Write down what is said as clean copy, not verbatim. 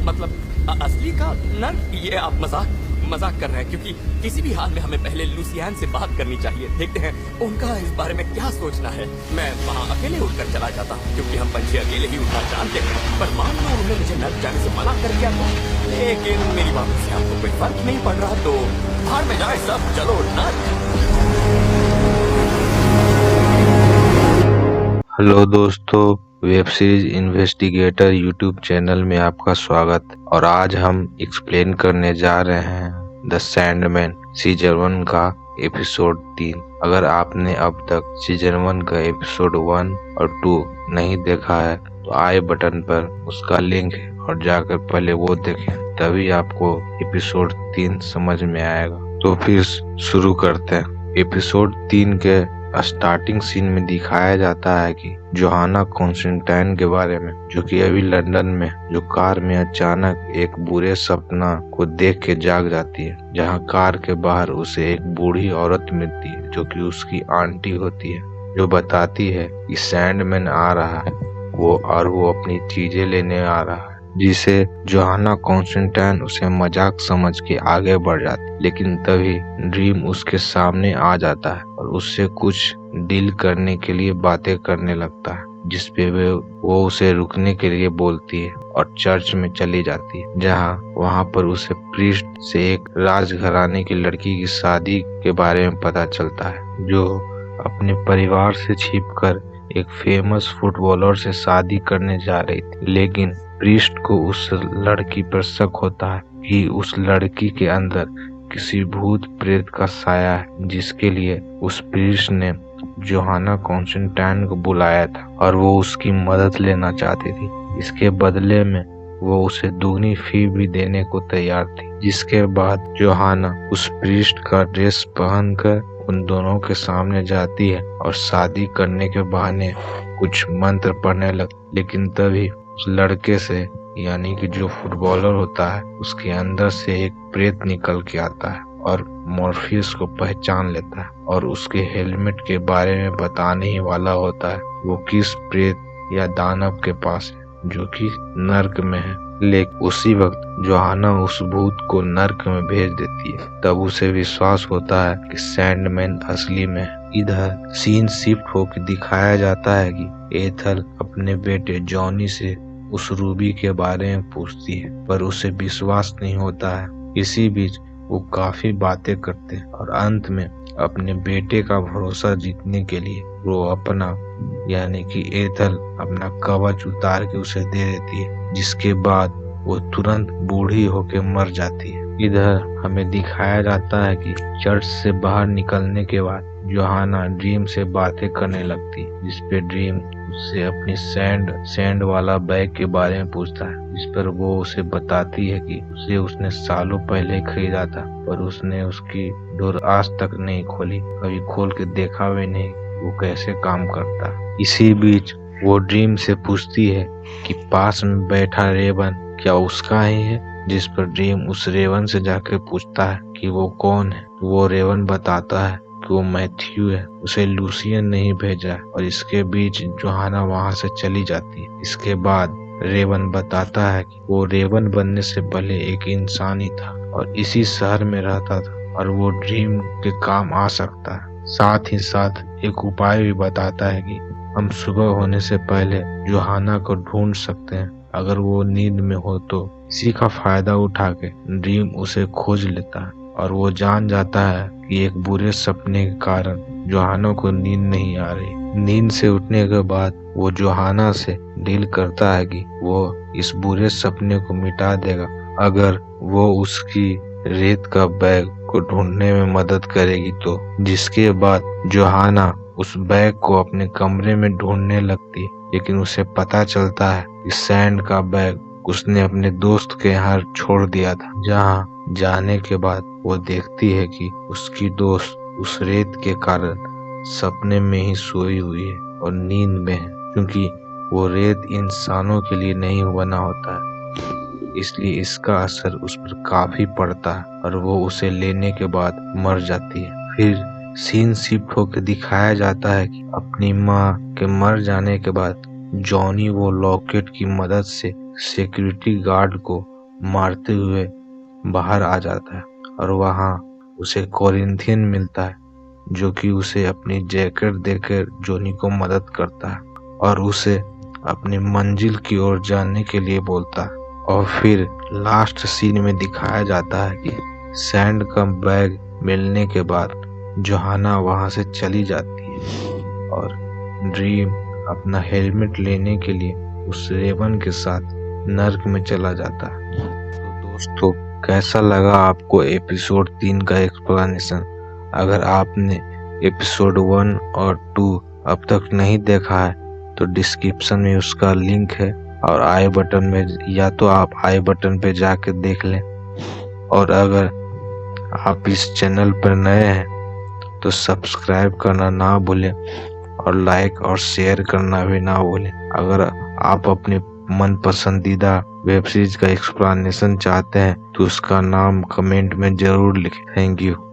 मतलब असली का नर्क? ये आप मजाक कर रहे हैं, क्योंकि किसी भी हाल में हमें पहले लूसियान से बात करनी चाहिए। देखते हैं उनका इस बारे में क्या सोचना है। मैं वहाँ अकेले उठकर चला जाता हूँ, क्योंकि हम पंछी अकेले ही उठना जानते हैं। पर मान लो उन्होंने मुझे नर्क जाने से मना कर दिया तो? लेकिन मेरी बात से आपको कोई फर्क नहीं पड़ रहा, तो भाड़ में जाए सब, चलो नर्क। हेलो दोस्तों, web series investigator YouTube channel में आपका स्वागत। और आज हम एक्सप्लेन करने जा रहे हैं द सैंडमैन सीजन 1 का एपिसोड 3। अगर आपने अब तक सीजन 1 का एपिसोड 1 और 2 नहीं देखा है तो आई बटन पर उसका लिंक है और जाकर पहले वो देखें, तभी आपको एपिसोड 3 समझ में आएगा। तो फिर शुरू करते हैं। एपिसोड 3 के स्टार्टिंग सीन में दिखाया जाता है कि जोहाना कॉन्स्टेंटाइन के बारे में, जो कि अभी लंदन में जो कार में अचानक एक बुरे सपना को देख के जाग जाती है, जहां कार के बाहर उसे एक बूढ़ी औरत मिलती है जो कि उसकी आंटी होती है, जो बताती है कि सैंडमैन आ रहा है वो अपनी चीजें लेने आ रहा है, जिसे जोहाना कॉन्स्टेंटाइन उसे मजाक समझ के आगे बढ़ जाती। लेकिन तभी ड्रीम उसके सामने आ जाता है और उससे कुछ डील करने के लिए बातें करने लगता है, जिसपे वो उसे रुकने के लिए बोलती है और चर्च में चली जाती है, वहां पर उसे प्रीस्ट से एक राजघराने की लड़की की शादी के बारे में पता चलता है, जो अपने परिवार से छिपकर एक फेमस फुटबॉलर से शादी करने जा रही थी। लेकिन प्रीस्ट को उस लड़की पर शक होता है कि उस लड़की के अंदर किसी भूत प्रेत का साया है, जिसके लिए उस प्रीस्ट ने जोहाना कॉन्स्टेंटाइन को बुलाया था और वो उसकी मदद लेना चाहती थी। इसके बदले में वो उसे दुगनी फी भी देने को तैयार थी। जिसके बाद जोहाना उस प्रीस्ट का ड्रेस पहनकर उन दोनों के सामने जाती है और शादी करने के बहाने कुछ मंत्र पढ़ने लगती। लेकिन तभी उस लड़के से, यानी कि जो फुटबॉलर होता है, उसके अंदर से एक प्रेत निकल के आता है और मॉर्फियस को पहचान लेता है और उसके हेलमेट के बारे में बताने ही वाला होता है वो किस प्रेत या दानव के पास है, जो कि नर्क में है। लेकिन उसी वक्त जोहाना उस भूत को नर्क में भेज देती है। तब उसे विश्वास होता है कि सैंडमैन असली में है। इधर सीन शिफ्ट होकर दिखाया जाता है कि एथल अपने बेटे जॉनी से उस रूबी के बारे में पूछती है, पर उसे विश्वास नहीं होता है। इसी बीच वो काफी बातें करते हैं और अंत में अपने बेटे का भरोसा जीतने के लिए वो अपना, यानी कि एथल, अपना कवच उतार के उसे दे देती है, जिसके बाद वो तुरंत बूढ़ी होके मर जाती है। इधर हमें दिखाया जाता है कि चर्च से बाहर निकलने के बाद जोहाना ड्रीम से बातें करने लगती, जिसपे ड्रीम उससे अपनी सैंड वाला बैग के बारे में पूछता है, जिस पर वो उसे बताती है कि उसने सालों पहले खरीदा था, पर उसने उसकी डोर आज तक नहीं खोली, कभी खोल के देखा भी नहीं वो कैसे काम करता। इसी बीच वो ड्रीम से पूछती है कि पास में बैठा रेवन क्या उसका ही है, जिस पर ड्रीम उस रेवन से जाकर पूछता है कि वो कौन है। वो रेवन बताता है कि वो मैथ्यू है, उसे लूसियन नहीं भेजा। और इसके बीच जोहाना वहां से चली जाती है। इसके बाद रेवन बताता है कि वो रेवन बनने से पहले एक इंसान ही था और इसी शहर में रहता था और वो ड्रीम के काम आ सकता है। साथ ही साथ एक उपाय भी बताता है कि हम सुबह होने से पहले जोहाना को ढूंढ सकते हैं। अगर वो नींद में हो तो इसी का फायदा उठा के ड्रीम उसे खोज लेता है और वो जान जाता है कि एक बुरे सपने के कारण जोहाना को नींद नहीं आ रही। नींद से उठने के बाद वो जोहाना से डील करता है कि वो इस बुरे सपने को मिटा देगा अगर वो उसकी रेत का बैग को ढूंढने में मदद करेगी तो। जिसके बाद जोहाना उस बैग को अपने कमरे में ढूंढने लगती, लेकिन उसे पता चलता है कि सैंड का बैग उसने अपने दोस्त के यहाँ छोड़ दिया था। जहाँ जाने के बाद वो देखती है कि उसकी दोस्त उस रेत के कारण सपने में ही सोई हुई है और नींद में है, क्योंकि वो रेत इंसानों के लिए नहीं बना होता है, इसलिए इसका असर उस पर काफी पड़ता है और वो उसे लेने के बाद मर जाती है। फिर सीन शिफ्ट होकर दिखाया जाता है कि अपनी माँ के मर जाने के बाद जॉनी वो लॉकेट की मदद से सिक्योरिटी गार्ड को मारते हुए बाहर आ जाता है और वहाँ उसे कोरिंथियन मिलता है जो कि उसे अपनी जैकेट देकर जोनी को मदद करता है और उसे अपनी मंजिल की ओर जाने के लिए बोलता है। और फिर लास्ट सीन में दिखाया जाता है कि सैंड का बैग मिलने के बाद जोहाना वहां से चली जाती है और ड्रीम अपना हेलमेट लेने के लिए उस रेवन के साथ नर्क में चला जाता है। तो दोस्तों, कैसा लगा आपको एपिसोड 3 का एक्सप्लेनेशन? अगर आपने एपिसोड 1 और 2 अब तक नहीं देखा है तो डिस्क्रिप्शन में उसका लिंक है और आई बटन में, या तो आप आई बटन पे जाके देख लें। और अगर आप इस चैनल पर नए हैं तो सब्सक्राइब करना ना भूलें और लाइक और शेयर करना भी ना भूलें। अगर आप अपने मन पसंदीदा वेब सीरीज का एक्सप्लेनेशन चाहते हैं तो उसका नाम कमेंट में जरूर लिखें। Thank you.